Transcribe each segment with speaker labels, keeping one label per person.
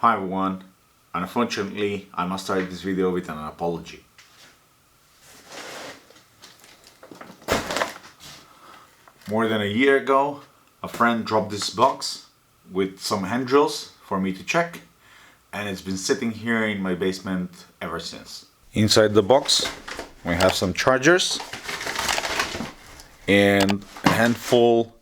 Speaker 1: Hi everyone, unfortunately I must start this video with an apology. More than a year ago, a friend dropped this box with some hand drills for me to check, and it's been sitting here in my basement ever since. Inside the box we have some chargers and a handful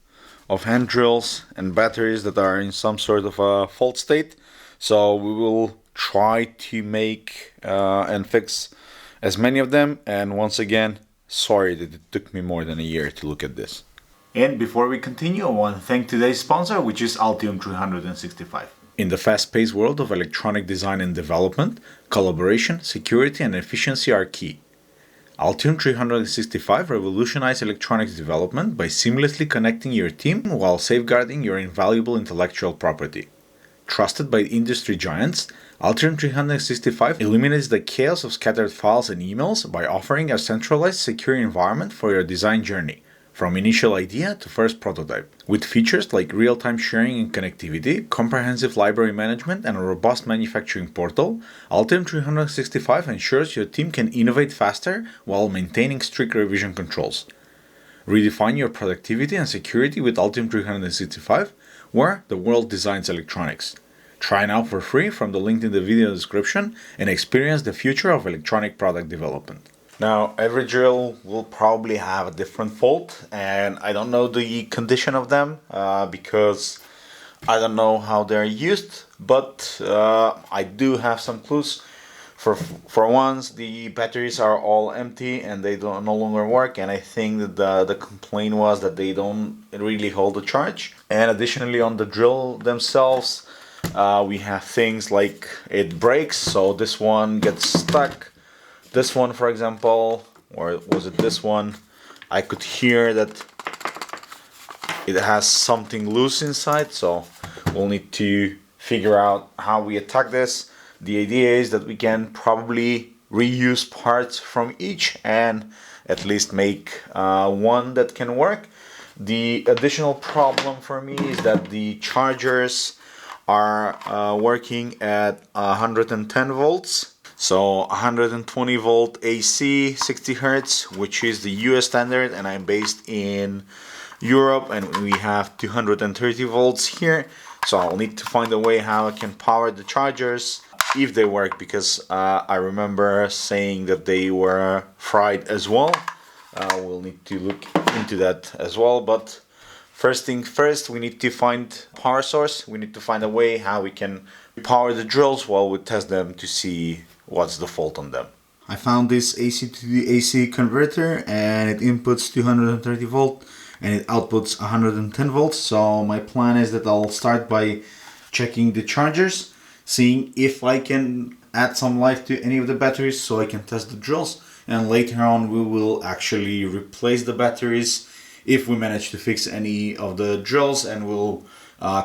Speaker 1: of hand drills and batteries that are in some sort of a fault state. So we will try to make and fix as many of them, and once again, sorry that it took me more than a year to look at this. And before we continue, I want to thank today's sponsor, which is Altium 365. In the fast-paced world of electronic design and development, collaboration, security and efficiency are key. Altium 365 revolutionized electronics development by seamlessly connecting your team while safeguarding your invaluable intellectual property. Trusted by industry giants, Altium 365 eliminates the chaos of scattered files and emails by offering a centralized, secure environment for your design journey, from initial idea to first prototype. With features like real-time sharing and connectivity, comprehensive library management, and a robust manufacturing portal, Altium 365 ensures your team can innovate faster while maintaining strict revision controls. Redefine your productivity and security with Altium 365, where the world designs electronics. Try now for free from the link in the video description and experience the future of electronic product development. Now, every drill will probably have a different fault, and I don't know the condition of them because I don't know how they're used, but I do have some clues. For once, the batteries are all empty and they no longer work, and I think that the complaint was that they don't really hold a charge. And additionally, on the drill themselves, we have things like it breaks, so this one gets stuck. This one, for example, or was it this one, I could hear that it has something loose inside, so we'll need to figure out how we attack this. The idea is that we can probably reuse parts from each and at least make one that can work. The additional problem for me is that the chargers are working at 110 volts. So 120 volt AC, 60 Hertz, which is the US standard, and I'm based in Europe and we have 230 volts here. So I'll need to find a way how I can power the chargers, if they work, because I remember saying that they were fried as well. We'll need to look into that as well, but first thing first, we need to find power source. We need to find a way how we can power the drills while we test them to see what's the fault on them. I found this AC to the AC converter, and it inputs 230 volt and it outputs 110 volts. So my plan is that I'll start by checking the chargers, seeing if I can add some life to any of the batteries so I can test the drills, and later on we will actually replace the batteries if we manage to fix any of the drills, and we'll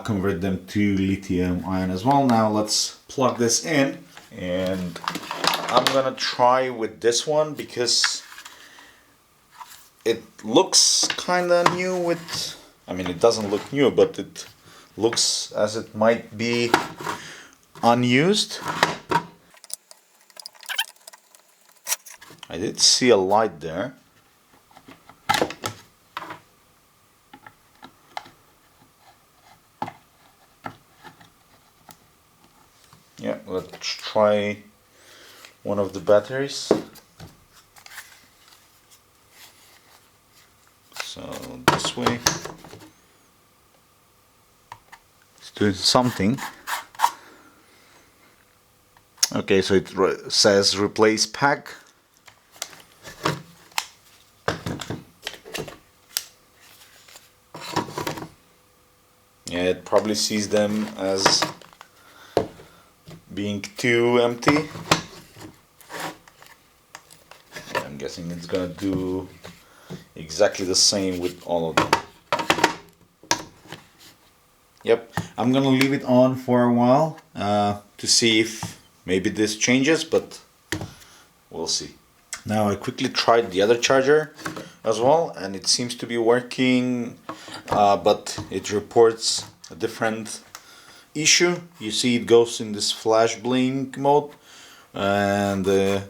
Speaker 1: convert them to lithium ion as well. Now let's plug this in, and I'm gonna try with this one because it looks kinda new with, I mean, it doesn't look new, but it looks as it might be unused. I did see a light there. Yeah, let's try one of the batteries. So this way, it's doing something. Okay, so it says replace pack. Yeah, it probably sees them as being too empty. I'm guessing it's gonna do exactly the same with all of them. Yep, I'm gonna leave it on for a while to see if maybe this changes, but we'll see. Now I quickly tried the other charger as well, and it seems to be working, but it reports a different issue. You see it goes in this flash blink mode, and the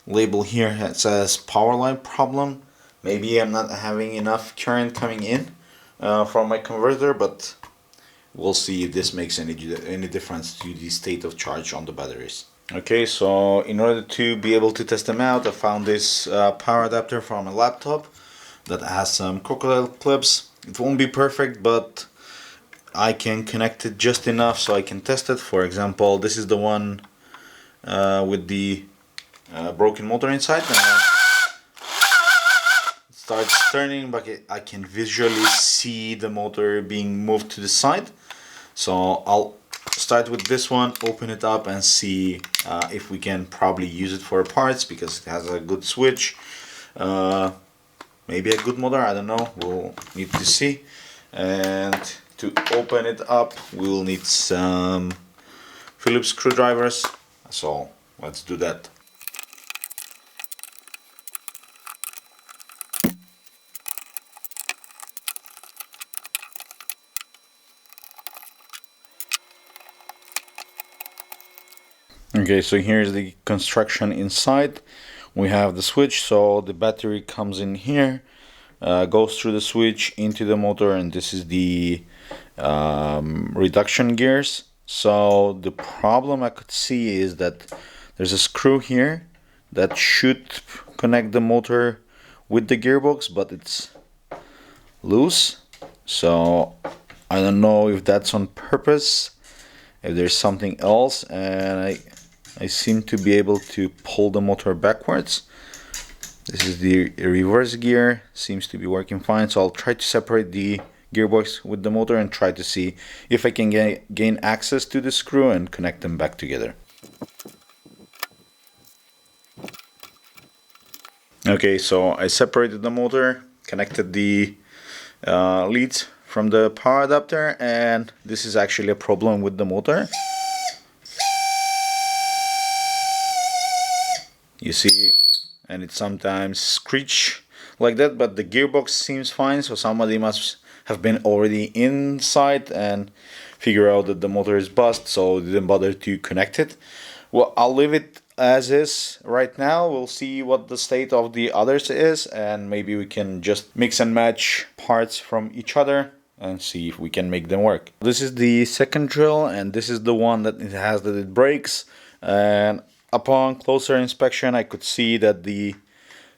Speaker 1: label here says power line problem. Maybe I'm not having enough current coming in from my converter, but we'll see if this makes any difference to the state of charge on the batteries. Okay, so in order to be able to test them out, I found this power adapter from a laptop that has some crocodile clips. It won't be perfect, but I can connect it just enough so I can test it. For example, this is the one with the broken motor inside. And it starts turning, but I can visually see the motor being moved to the side. So I'll start with this one, open it up and see if we can probably use it for parts, because it has a good switch. Maybe a good motor, I don't know, we'll need to see. And to open it up, we will need some Phillips screwdrivers, so let's do that. Okay, so here's the construction inside. We have the switch, so the battery comes in here, goes through the switch into the motor, and this is the reduction gears. So the problem I could see is that there's a screw here that should connect the motor with the gearbox, but it's loose. So I don't know if that's on purpose, if there's something else, and I seem to be able to pull the motor backwards. This is the reverse gear, seems to be working fine, so I'll try to separate the gearbox with the motor and try to see if I can gain access to the screw and connect them back together. Okay, so I separated the motor, connected the leads from the power adapter, and this is actually a problem with the motor. You see, and it sometimes screech like that, but the gearbox seems fine, so somebody must have been already inside and figure out that the motor is bust, so didn't bother to connect it. Well, I'll leave it as is right now. We'll see what the state of the others is, and maybe we can just mix and match parts from each other and see if we can make them work. This is the second drill, and this is the one that it has that it breaks, and upon closer inspection I could see that the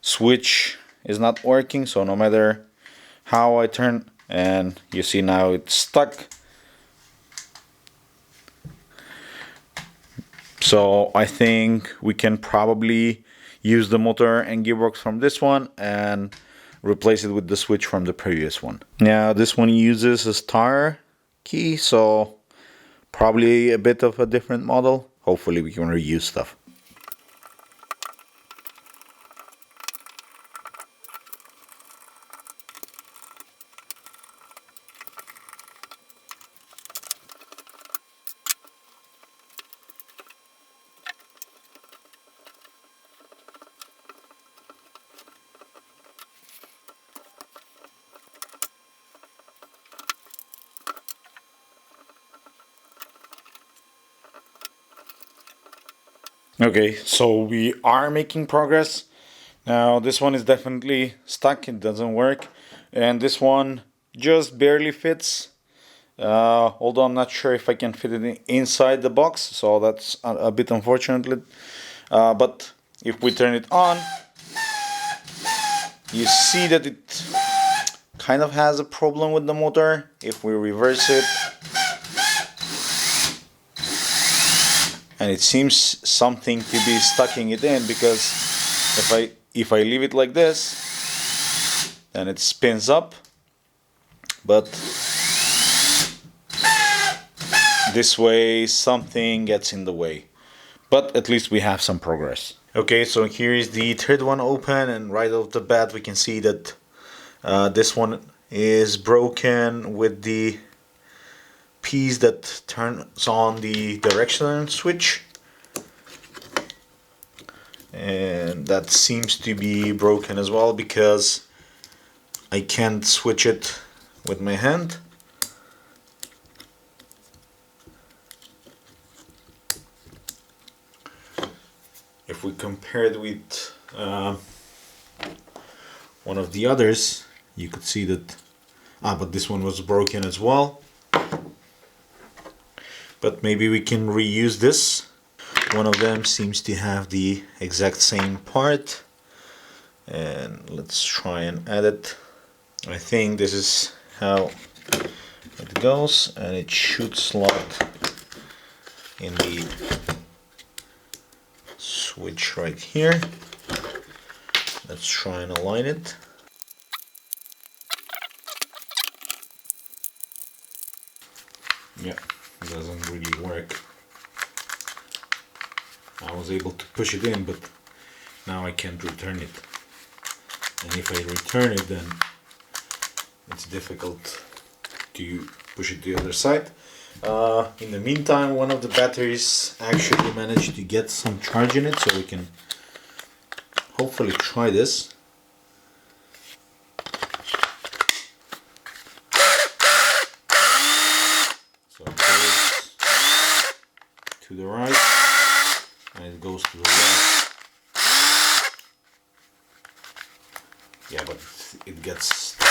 Speaker 1: switch is not working, so no matter how I turn, and you see now it's stuck. So I think we can probably use the motor and gearbox from this one and replace it with the switch from the previous one. Now this one uses a star key, so probably a bit of a different model. Hopefully we can reuse stuff. Okay, so we are making progress. Now this one is definitely stuck, it doesn't work, and this one just barely fits. Although I'm not sure if I can fit it inside the box, so that's a bit unfortunate. But if we turn it on, you see that it kind of has a problem with the motor. If we reverse it, and it seems something to be stucking it in, because if I leave it like this, then it spins up, but this way something gets in the way. But at least we have some progress. Okay, so here is the third one open, and right off the bat we can see that this one is broken with the piece that turns on the direction switch, and that seems to be broken as well because I can't switch it with my hand. if we compare it with one of the others, you could see that but this one was broken as well. But maybe we can reuse this. One of them seems to have the exact same part, and let's try and add it. I think this is how it goes, and it should slot in the switch right here. Let's try and align it. Yeah, it doesn't really work. I was able to push it in, but now I can't return it. And if I return it, then it's difficult to push it to the other side. In the meantime, one of the batteries actually managed to get some charge in it, so we can hopefully try this. So it goes to the right, and it goes to the left. Yeah, but it gets stuck.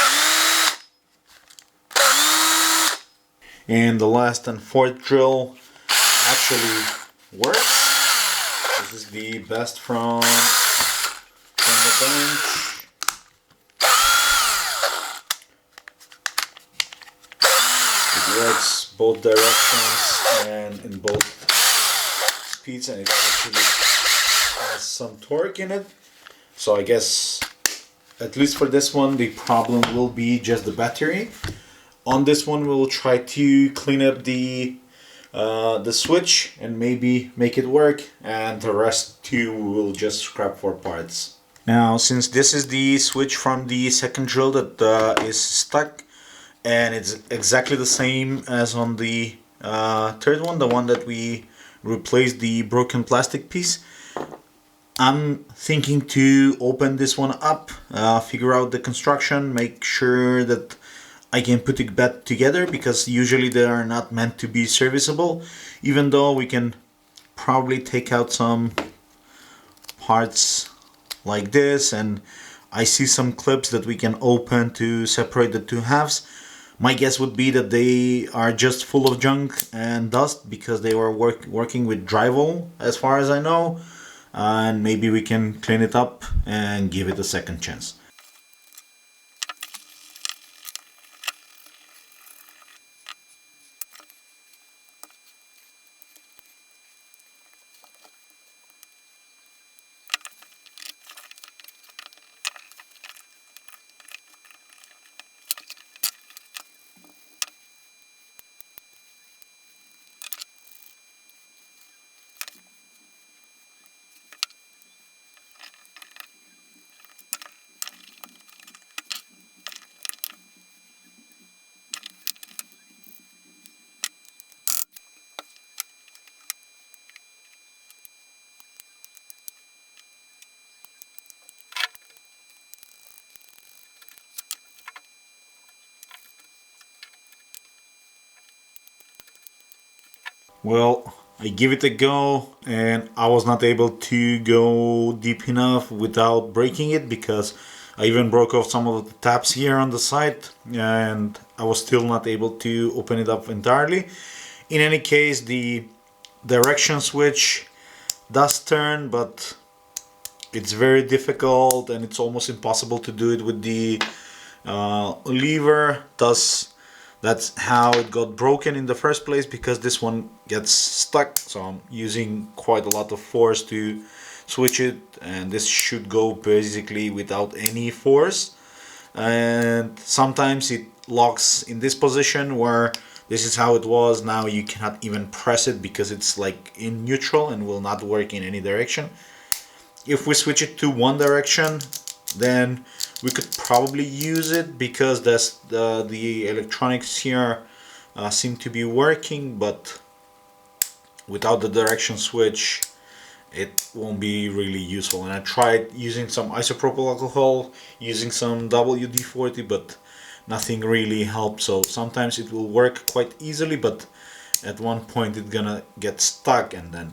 Speaker 1: And the last and fourth drill actually works. This is the best from the bench. It works both directions and in both speeds, and it actually has some torque in it. So I guess, at least for this one, the problem will be just the battery. On this one, we'll try to clean up the switch and maybe make it work, and the rest too we'll just scrap for parts. Now, since this is the switch from the second drill that is stuck, and it's exactly the same as on the third one, the one that we replaced the broken plastic piece, I'm thinking to open this one up, figure out the construction, make sure that I can put it back together, because usually they are not meant to be serviceable, even though we can probably take out some parts like this, and I see some clips that we can open to separate the two halves. My guess would be that they are just full of junk and dust because they were working with drywall, as far as I know, and maybe we can clean it up and give it a second chance. Well, I give it a go, and I was not able to go deep enough without breaking it, because I even broke off some of the tabs here on the side, and I was still not able to open it up entirely. In any case, the direction switch does turn, but it's very difficult and it's almost impossible to do it with the lever. Thus, that's how it got broken in the first place, because this one gets stuck. So I'm using quite a lot of force to switch it, and this should go basically without any force. And sometimes it locks in this position where this is how it was. Now you cannot even press it because it's like in neutral and will not work in any direction. If we switch it to one direction, then we could probably use it, because the electronics here seem to be working, but without the direction switch it won't be really useful. And I tried using some isopropyl alcohol, using some WD-40, but nothing really helped. So sometimes it will work quite easily, but at one point it's gonna get stuck, and then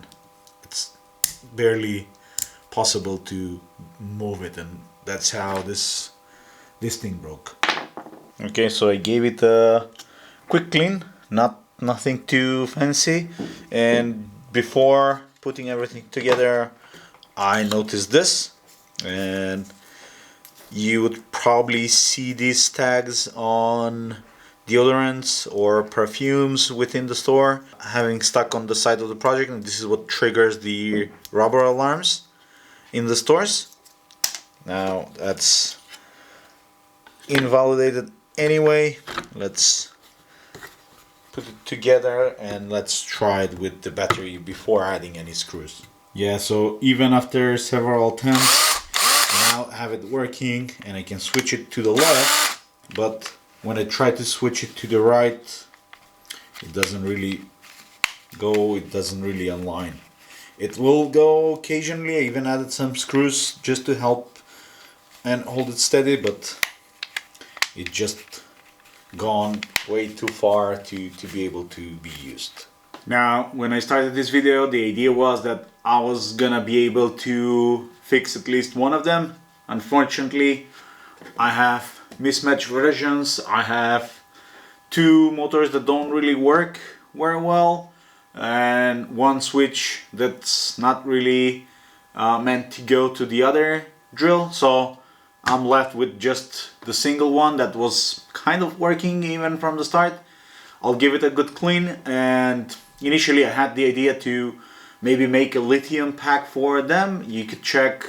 Speaker 1: it's barely possible to move it, and that's how this thing broke. Okay, so I gave it a quick clean, nothing too fancy, and before putting everything together I noticed this, and you would probably see these tags on deodorants or perfumes within the store having stuck on the side of the project, and this is what triggers the rubber alarms in the stores. Now that's invalidated anyway. Let's put it together and let's try it with the battery before adding any screws. Yeah, so even after several attempts I now have it working, and I can switch it to the left, but when I try to switch it to the right it doesn't really go, it doesn't really align. It will go occasionally. I even added some screws just to help and hold it steady, but it just gone way too far to be able to be used. Now, when I started this video, the idea was that I was gonna be able to fix at least one of them. Unfortunately, I have mismatched versions. I have two motors that don't really work very well, and one switch that's not really meant to go to the other drill, so I'm left with just the single one that was kind of working even from the start. I'll give it a good clean, and initially I had the idea to maybe make a lithium pack for them. You could check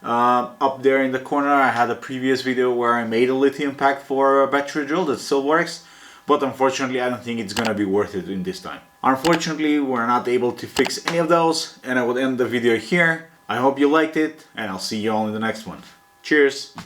Speaker 1: up there in the corner, I had a previous video where I made a lithium pack for a battery drill that still works, but unfortunately I don't think it's gonna be worth it in this time. Unfortunately, we're not able to fix any of those, and I would end the video here. I hope you liked it, and I'll see you all in the next one. Cheers!